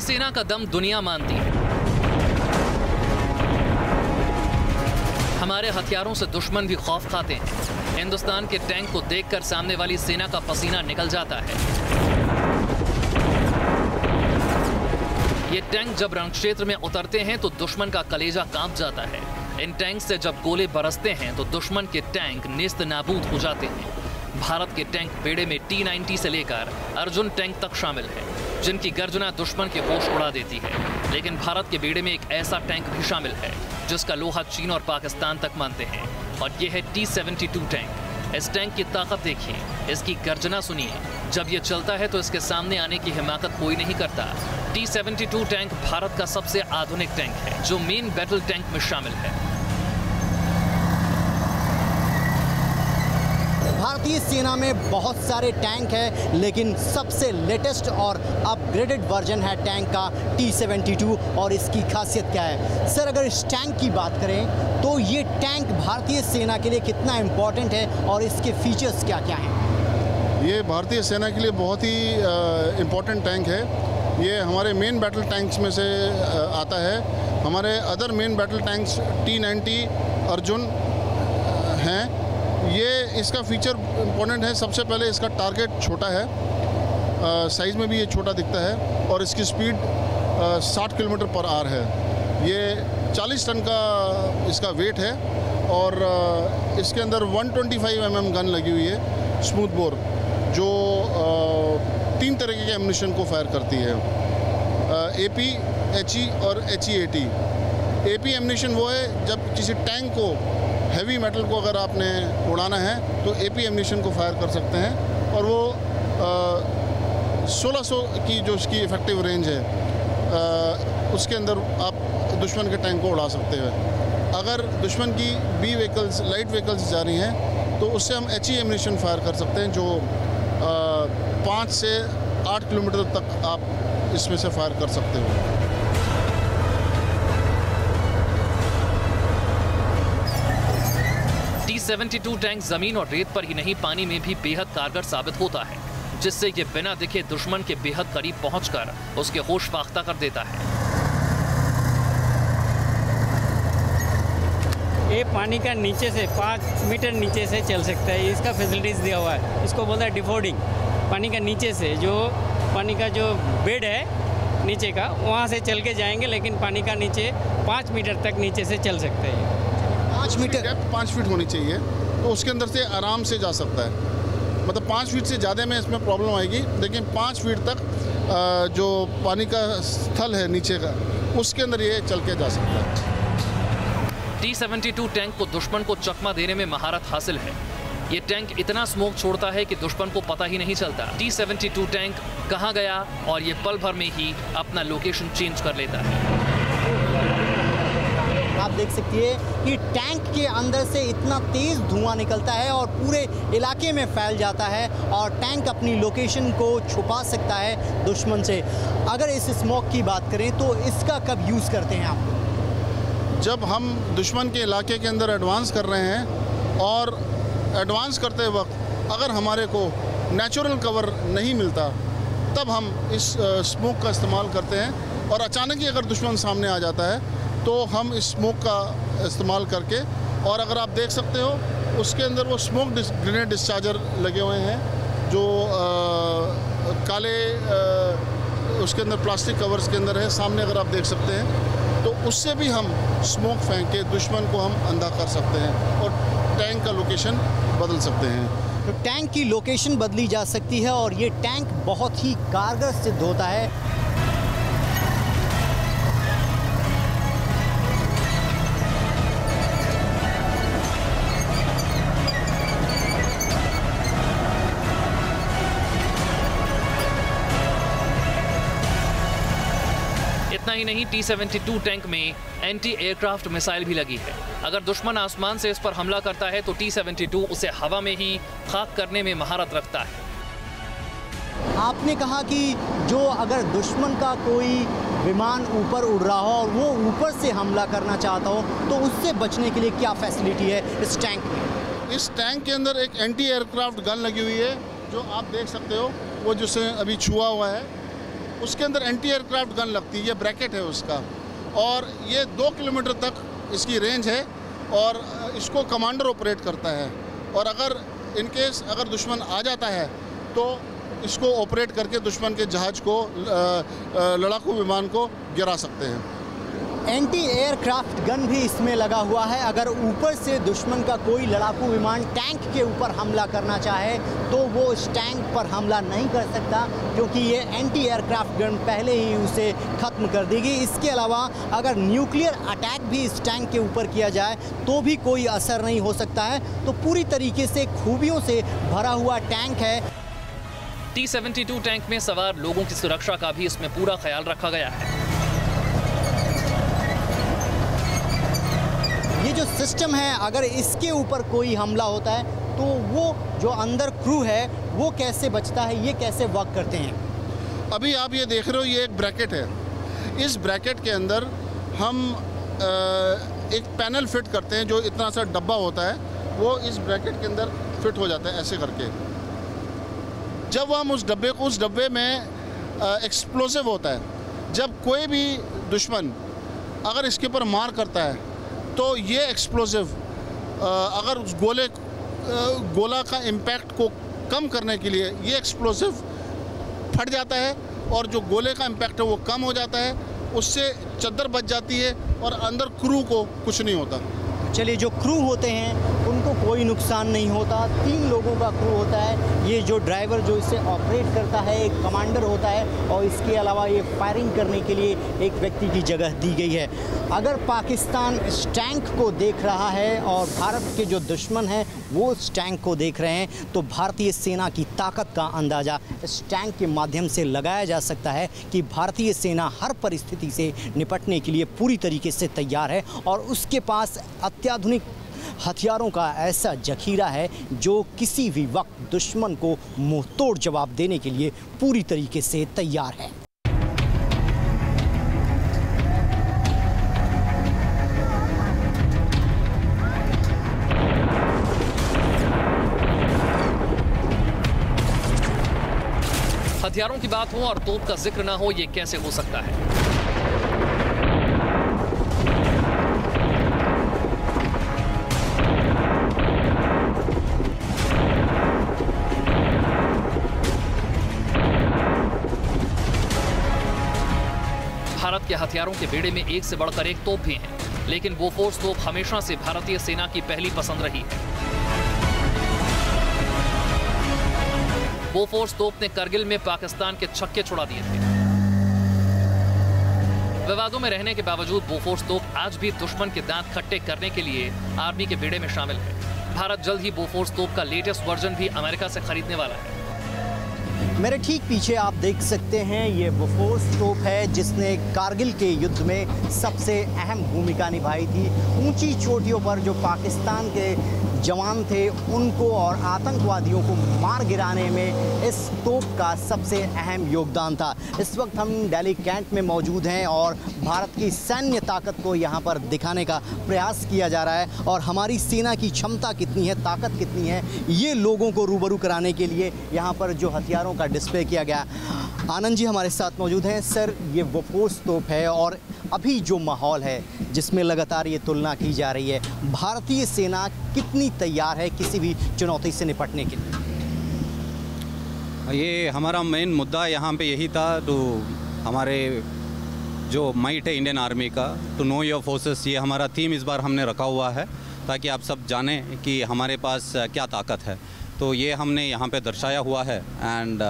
सेना का दम दुनिया मानती है। हमारे हथियारों से दुश्मन भी खौफ खाते हैं। हिंदुस्तान के टैंक को देखकर सामने वाली सेना का पसीना निकल जाता है। ये टैंक जब रणक्षेत्र में उतरते हैं तो दुश्मन का कलेजा कांप जाता है। इन टैंक से जब गोले बरसते हैं तो दुश्मन के टैंक नेस्त नाबूद हो जाते हैं। भारत के टैंक बेड़े में T-90 से लेकर अर्जुन टैंक तक शामिल है, जिनकी गर्जना दुश्मन के होश उड़ा देती है। लेकिन भारत के बेड़े में एक ऐसा टैंक भी शामिल है जिसका लोहा चीन और पाकिस्तान तक मानते हैं, और यह है T-72 टैंक। इस टैंक की ताकत देखिए, इसकी गर्जना सुनिए। जब यह चलता है तो इसके सामने आने की हिमाकत कोई नहीं करता। T-72 टैंक भारत का सबसे आधुनिक टैंक है, जो मेन बैटल टैंक में शामिल है। भारतीय सेना में बहुत सारे टैंक हैं, लेकिन सबसे लेटेस्ट और अपग्रेडेड वर्जन है टैंक का T-72। और इसकी खासियत क्या है सर? अगर इस टैंक की बात करें तो ये टैंक भारतीय सेना के लिए कितना इम्पोर्टेंट है और इसके फीचर्स क्या क्या हैं? ये भारतीय सेना के लिए बहुत ही इम्पोर्टेंट टैंक है। ये हमारे मेन बैटल टैंक्स में से आता है। हमारे other main battle tanks T-90 Arjun हैं। ये इसका फीचर इम्पोर्टेंट है। सबसे पहले इसका टारगेट छोटा है, साइज़ में भी ये छोटा दिखता है, और इसकी स्पीड 60 किलोमीटर पर आवर है। ये 40 टन का इसका वेट है, और इसके अंदर 125 mm गन लगी हुई है, स्मूथ बोर, जो 3 तरीके के एम्यूनिशन को फायर करती है, AP, HE और HE-80। AP एम्यूनिशन वो है जब किसी टैंक को, हैवी मेटल को अगर आपने उड़ाना है तो AP एम्यूनिशन को फायर कर सकते हैं, और वो 1600 की जो उसकी इफेक्टिव रेंज है, उसके अंदर आप दुश्मन के टैंक को उड़ा सकते हैं। अगर दुश्मन की B व्हीकल्स, लाइट व्हीकल्स जा रही हैं तो उससे हम HE एम्यूनिशन फायर कर सकते हैं, जो 5 से 8 किलोमीटर तक आप इसमें से फायर कर सकते हो। T-72 टैंक जमीन और रेत पर ही नहीं, पानी में भी बेहद कारगर साबित होता है, जिससे ये बिना दिखे दुश्मन के बेहद करीब पहुंचकर उसके होश फाख्ता कर देता है। ये पानी का नीचे से 5 मीटर नीचे से चल सकता है। इसका फैसिलिटीज़ दिया हुआ है। इसको बोलता है डिफोर्डिंग। पानी का नीचे से जो पानी का जो बेड है नीचे का, वहाँ से चल के जाएंगे, लेकिन पानी का नीचे 5 मीटर तक नीचे से चल सकते हैं। 5 मीटर, 5 फीट होनी चाहिए, तो उसके अंदर से आराम से जा सकता है। मतलब 5 फीट से ज़्यादा में इसमें प्रॉब्लम आएगी, लेकिन 5 फीट तक जो पानी का स्थल है नीचे का, उसके अंदर ये चल के जा सकता है। T-72 टैंक को दुश्मन को चकमा देने में महारत हासिल है। ये टैंक इतना स्मोक छोड़ता है कि दुश्मन को पता ही नहीं चलता T-72 टैंक कहाँ गया, और ये पल भर में ही अपना लोकेशन चेंज कर लेता है। आप देख सकती है कि टैंक के अंदर से इतना तेज़ धुआं निकलता है और पूरे इलाके में फैल जाता है, और टैंक अपनी लोकेशन को छुपा सकता है दुश्मन से। अगर इस स्मोक की बात करें तो इसका कब यूज़ करते हैं आप? जब हम दुश्मन के इलाके के अंदर एडवांस कर रहे हैं, और एडवांस करते वक्त अगर हमारे को नेचुरल कवर नहीं मिलता, तब हम इस स्मोक का इस्तेमाल करते हैं। और अचानक ही अगर दुश्मन सामने आ जाता है तो हम इस स्मोक का इस्तेमाल करके, और अगर आप देख सकते हो उसके अंदर वो स्मोक ग्रेनेड डिस्चार्जर लगे हुए हैं, जो काले उसके अंदर प्लास्टिक कवर्स के अंदर है, सामने अगर आप देख सकते हैं, तो उससे भी हम स्मोक फेंक के दुश्मन को हम अंधा कर सकते हैं और टैंक का लोकेशन बदल सकते हैं। तो टैंक की लोकेशन बदली जा सकती है, और ये टैंक बहुत ही कारगर सिद्ध होता है। इतना ही नहीं, T-72 टैंक में एंटी एयरक्राफ्ट मिसाइल भी लगी है। अगर दुश्मन आसमान से इस पर हमला करता है तो T-72 उसे हवा में ही खाक करने में महारत रखता है। आपने कहा कि जो अगर दुश्मन का कोई विमान ऊपर उड़ रहा हो और वो ऊपर से हमला करना चाहता हो, तो उससे बचने के लिए क्या फैसिलिटी है इस टैंक में? इस टैंक के अंदर एक एंटी एयरक्राफ्ट गन लगी हुई है, जो आप देख सकते हो, वो जिससे अभी छुआ हुआ है। उसके अंदर एंटी एयरक्राफ्ट गन लगती है, ये ब्रैकेट है उसका, और ये 2 किलोमीटर तक इसकी रेंज है और इसको कमांडर ऑपरेट करता है। और अगर इनकेस अगर दुश्मन आ जाता है तो इसको ऑपरेट करके दुश्मन के जहाज़ को, लड़ाकू विमान को गिरा सकते हैं। एंटी एयरक्राफ्ट गन भी इसमें लगा हुआ है। अगर ऊपर से दुश्मन का कोई लड़ाकू विमान टैंक के ऊपर हमला करना चाहे तो वो इस टैंक पर हमला नहीं कर सकता, क्योंकि ये एंटी एयरक्राफ्ट गन पहले ही उसे ख़त्म कर देगी। इसके अलावा अगर न्यूक्लियर अटैक भी इस टैंक के ऊपर किया जाए तो भी कोई असर नहीं हो सकता है। तो पूरी तरीके से खूबियों से भरा हुआ टैंक है। T-72 टैंक में सवार लोगों की सुरक्षा का भी इसमें पूरा ख्याल रखा गया है। ये जो सिस्टम है, अगर इसके ऊपर कोई हमला होता है तो वो जो अंदर क्रू है वो कैसे बचता है, ये कैसे वर्क करते हैं? अभी आप ये देख रहे हो, ये एक ब्रैकेट है। इस ब्रैकेट के अंदर हम एक पैनल फिट करते हैं, जो इतना सा डब्बा होता है वो इस ब्रैकेट के अंदर फिट हो जाता है ऐसे करके। जब हम उस डब्बे में एक्सप्लोसिव होता है, जब कोई भी दुश्मन अगर इसके ऊपर मार करता है तो ये एक्सप्लोसिव अगर उस गोला का इम्पैक्ट को कम करने के लिए ये एक्सप्लोसिव फट जाता है और जो गोले का इम्पैक्ट है वो कम हो जाता है, उससे चद्दर बच जाती है और अंदर क्रू को कुछ नहीं होता। चलिए, जो क्रू होते हैं उनको कोई नुकसान नहीं होता। 3 लोगों का क्रू होता है। ये जो ड्राइवर जो इसे ऑपरेट करता है एक कमांडर होता है, और इसके अलावा ये फायरिंग करने के लिए एक व्यक्ति की जगह दी गई है। अगर पाकिस्तान इस टैंक को देख रहा है और भारत के जो दुश्मन हैं वो इस टैंक को देख रहे हैं, तो भारतीय सेना की ताकत का अंदाज़ा इस टैंक के माध्यम से लगाया जा सकता है कि भारतीय सेना हर परिस्थिति से निपटने के लिए पूरी तरीके से तैयार है और उसके पास अत्याधुनिक हथियारों का ऐसा जखीरा है जो किसी भी वक्त दुश्मन को मुंहतोड़ जवाब देने के लिए पूरी तरीके से तैयार है। हथियारों की बात हो और तोप का जिक्र ना हो, ये कैसे हो सकता है? भारत के हथियारों के बेड़े में एक से बढ़कर एक तोप भी हैं, लेकिन बोफोर्स तोप हमेशा से भारतीय सेना की पहली पसंद रही है। बोफोर्स तोप ने करगिल में पाकिस्तान के छक्के छुड़ा दिए थे। विवादों में रहने के बावजूद बोफोर्स तोप आज भी दुश्मन के दांत खट्टे करने के लिए आर्मी के बेड़े में शामिल है। भारत जल्द ही बोफोर्स तोप का लेटेस्ट वर्जन भी अमेरिका से खरीदने वाला है। मेरे ठीक पीछे आप देख सकते हैं ये बोफोर्स तोप है जिसने कारगिल के युद्ध में सबसे अहम भूमिका निभाई थी। ऊंची चोटियों पर जो पाकिस्तान के जवान थे उनको और आतंकवादियों को मार गिराने में इस तोप का सबसे अहम योगदान था। इस वक्त हम दिल्ली कैंट में मौजूद हैं और भारत की सैन्य ताकत को यहाँ पर दिखाने का प्रयास किया जा रहा है और हमारी सेना की क्षमता कितनी है, ताकत कितनी है, ये लोगों को रूबरू कराने के लिए यहाँ पर जो हथियारों का डिस्प्ले किया गया। आनंद जी हमारे साथ मौजूद हैं। सर, ये बोफोर्स तोप है और अभी जो माहौल है जिसमें लगातार ये तुलना की जा रही है, भारतीय सेना कितनी तैयार है किसी भी चुनौती से निपटने के लिए? ये हमारा मेन मुद्दा यहाँ पे यही था, तो हमारे जो माइट है इंडियन आर्मी का, टू नो योर फोर्सेस, ये हमारा थीम इस बार हमने रखा हुआ है ताकि आप सब जानें कि हमारे पास क्या ताकत है। तो ये हमने यहाँ पे दर्शाया हुआ है एंड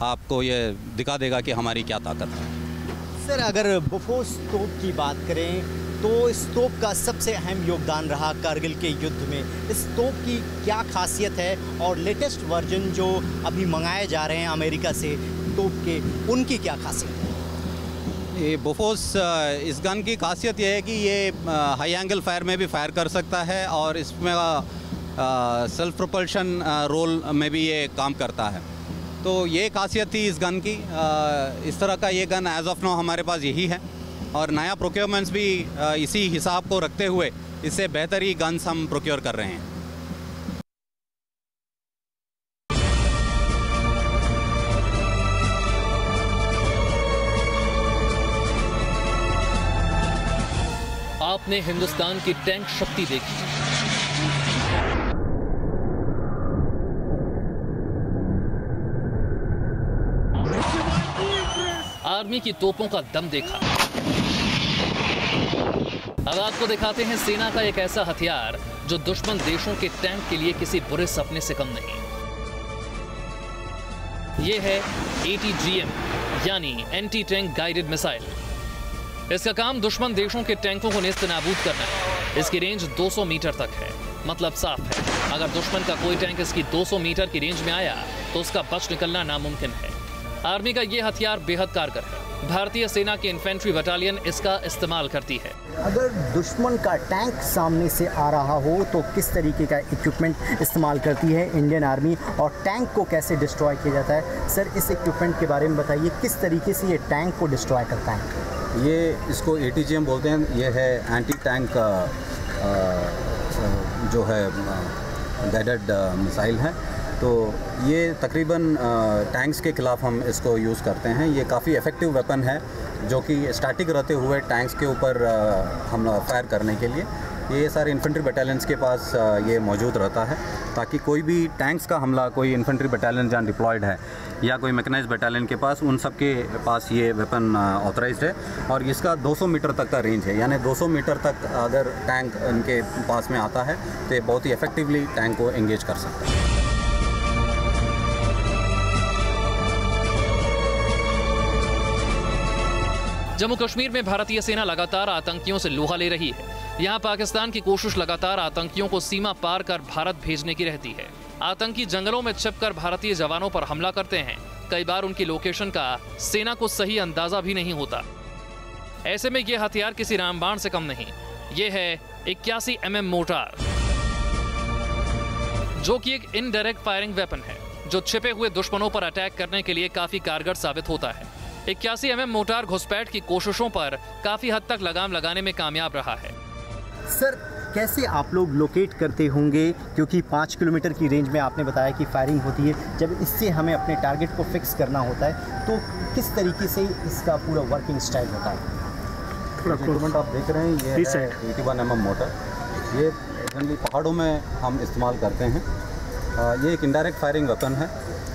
आपको ये दिखा देगा कि हमारी क्या ताकत है। सर, अगर बोफोर्स तोप की बात करें तो इस तोप का सबसे अहम योगदान रहा कारगिल के युद्ध में। इस तोप की क्या खासियत है और लेटेस्ट वर्जन जो अभी मंगाए जा रहे हैं अमेरिका से तोप के, उनकी क्या खासियत है? ये बोफोर्स इस गन की खासियत ये है कि ये हाई एंगल फायर में भी फायर कर सकता है और इसमें सेल्फ प्रोपल्शन रोल में भी ये काम करता है। तो ये खासियत थी इस गन की। इस तरह का ये गन एज ऑफ नाउ हमारे पास यही है और नया प्रोक्योरमेंट्स भी इसी हिसाब को रखते हुए इससे बेहतर ही गन्स हम प्रोक्योर कर रहे हैं। आपने हिंदुस्तान की टैंक शक्ति देखी। आर्मी की तोपों का दम देखा। अब आपको दिखाते हैं सेना का एक ऐसा हथियार जो दुश्मन देशों के टैंक के लिए किसी बुरे सपने से कम नहीं। यह है ATGM यानी एंटी टैंक गाइडेड मिसाइल। इसका काम दुश्मन देशों के टैंकों को नेस्तनाबूद करना है। इसकी रेंज 200 मीटर तक है, मतलब साफ है अगर दुश्मन का कोई टैंक इसकी 200 मीटर की रेंज में आया तो उसका बच निकलना नामुमकिन है। आर्मी का यह हथियार बेहद कारगर है। भारतीय सेना की इन्फेंट्री बटालियन इसका इस्तेमाल करती है। अगर दुश्मन का टैंक सामने से आ रहा हो तो किस तरीके का इक्विपमेंट इस्तेमाल करती है इंडियन आर्मी और टैंक को कैसे डिस्ट्रॉय किया जाता है? सर, इस इक्विपमेंट के बारे में बताइए, किस तरीके से ये टैंक को डिस्ट्रॉय करता है? ये इसको ATGM बोलते हैं। ये है एंटी टैंक जो है गाइडेड मिसाइल है। तो ये तकरीबन टैंक्स के ख़िलाफ़ हम इसको यूज़ करते हैं। ये काफ़ी इफ़ेक्टिव वेपन है जो कि स्टैटिक रहते हुए टैंक्स के ऊपर हमला फायर करने के लिए ये सारे इन्फेंट्री बटालियंस के पास ये मौजूद रहता है, ताकि कोई भी टैंक्स का हमला कोई इन्फेंट्री बटालियन जहाँ डिप्लॉयड है या कोई मैकेनाइज्ड बटालियन के पास, उन सब के पास ये वेपन ऑथराइज्ड है। और इसका 200 मीटर तक का रेंज है, यानी 200 मीटर तक अगर टैंक इनके पास में आता है तो ये बहुत ही इफ़ेक्टिवली टैंक को एंगेज कर सकता है। जम्मू कश्मीर में भारतीय सेना लगातार आतंकियों से लोहा ले रही है। यहाँ पाकिस्तान की कोशिश लगातार आतंकियों को सीमा पार कर भारत भेजने की रहती है। आतंकी जंगलों में छिपकर भारतीय जवानों पर हमला करते हैं। कई बार उनकी लोकेशन का सेना को सही अंदाजा भी नहीं होता। ऐसे में यह हथियार किसी रामबाण से कम नहीं। ये है 81 mm मोर्टार, जो कि एक इनडायरेक्ट फायरिंग वेपन है जो छिपे हुए दुश्मनों पर अटैक करने के लिए काफी कारगर साबित होता है। 81 mm मोर्टार घुसपैठ की कोशिशों पर काफी हद तक लगाम लगाने में कामयाब रहा है। सर, कैसे आप लोग लोकेट करते होंगे, क्योंकि 5 किलोमीटर की रेंज में आपने बताया कि फायरिंग होती है, जब इससे हमें अपने टारगेट को फिक्स करना होता है तो किस तरीके से इसका पूरा वर्किंग स्टाइल होता है? इक्विपमेंट आप देख रहे हैं, ये है 81 mm मोटर। ये जनरली पहाड़ों में हम इस्तेमाल करते हैं। ये एक इनडायरेक्ट फायरिंग वेपन है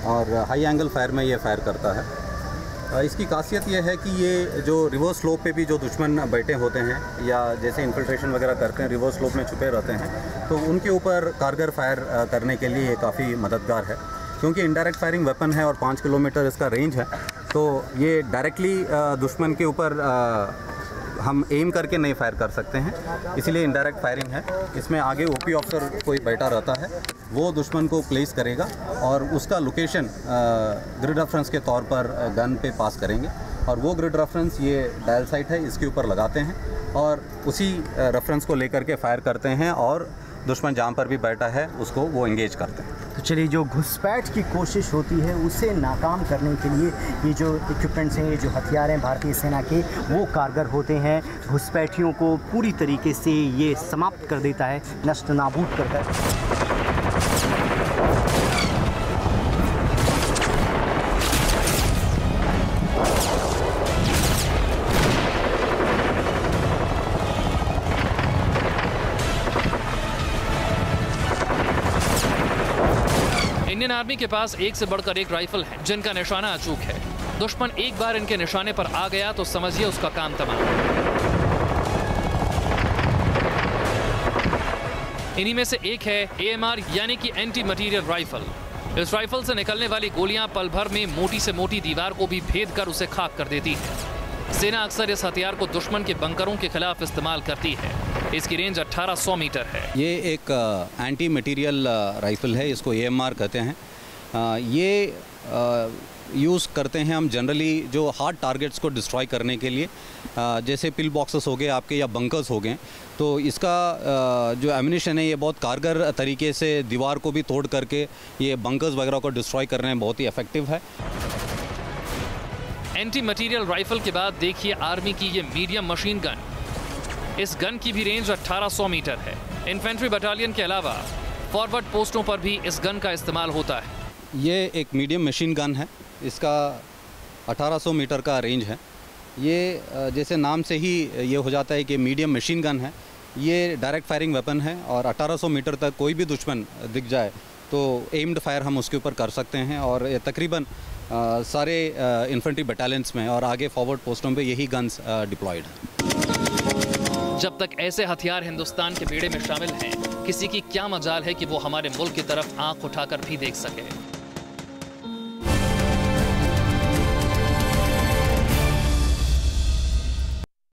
और हाई एंगल फायर में ये फायर करता है। इसकी खासियत ये है कि ये जो रिवर्स स्लोप पे भी जो दुश्मन बैठे होते हैं या जैसे इन्फिल्ट्रेशन वगैरह करते हैं, रिवर्स स्लोप में छुपे रहते हैं, तो उनके ऊपर कारगर फायर करने के लिए ये काफ़ी मददगार है। क्योंकि इनडायरेक्ट फायरिंग वेपन है और 5 किलोमीटर इसका रेंज है, तो ये डायरेक्टली दुश्मन के ऊपर हम एम करके नहीं फायर कर सकते हैं, इसलिए इनडायरेक्ट फायरिंग है। इसमें आगे OP ऑफिसर कोई बैठा रहता है, वो दुश्मन को प्लेस करेगा और उसका लोकेशन ग्रिड रेफरेंस के तौर पर गन पे पास करेंगे और वो ग्रिड रेफरेंस ये डायल साइट है, इसके ऊपर लगाते हैं और उसी रेफरेंस को लेकर के फायर करते हैं और दुश्मन जहाँ पर भी बैठा है उसको वो एंगेज करते हैं। तो चलिए, जो घुसपैठ की कोशिश होती है उसे नाकाम करने के लिए ये जो इक्विपमेंट्स हैं, ये जो हथियार हैं भारतीय सेना के, वो कारगर होते हैं। घुसपैठियों को पूरी तरीके से ये समाप्त कर देता है, नष्ट नाबूद कर। इंडियन आर्मी के पास एक से बढ़कर एक राइफल है जिनका निशाना अचूक है। दुश्मन एक बार इनके निशाने पर आ गया तो समझिए उसका काम तमाम। इन्हीं में से एक है AMR यानी कि एंटी मटीरियल राइफल। इस राइफल से निकलने वाली गोलियां पल भर में मोटी से मोटी दीवार को भी भेद कर उसे खाक कर देती है। सेना अक्सर इस हथियार को दुश्मन के बंकरों के खिलाफ इस्तेमाल करती है। इसकी रेंज 1800 मीटर है। ये एक एंटी मटीरियल राइफल है, इसको AMR कहते हैं। ये यूज़ करते हैं हम जनरली जो हार्ड टारगेट्स को डिस्ट्रॉय करने के लिए, जैसे पिल बॉक्सेस हो गए आपके या बंकर्स हो गए, तो इसका जो एम्यूनिशन है ये बहुत कारगर तरीके से दीवार को भी तोड़ करके ये बंकर्स वगैरह को डिस्ट्रॉय करने में बहुत ही इफेक्टिव है। एंटी मटीरियल राइफल के बाद देखिए आर्मी की ये मीडियम मशीन गन। इस गन की भी रेंज 1800 मीटर है। इन्फेंट्री बटालियन के अलावा फॉरवर्ड पोस्टों पर भी इस गन का इस्तेमाल होता है। ये एक मीडियम मशीन गन है, इसका 1800 मीटर का रेंज है ये जैसे नाम से ही ये हो जाता है कि मीडियम मशीन गन है। ये डायरेक्ट फायरिंग वेपन है और 1800 मीटर तक कोई भी दुश्मन दिख जाए तो एम्ड फायर हम उसके ऊपर कर सकते हैं। और ये तकरीबन सारे इन्फेंट्री बटालियंस में और आगे फॉरवर्ड पोस्टों पे यही गन्स डिप्लॉयड हैं। जब तक ऐसे हथियार हिंदुस्तान के बेड़े में शामिल हैं, किसी की क्या मजाल है कि वो हमारे मुल्क की तरफ आंख उठाकर भी देख सके।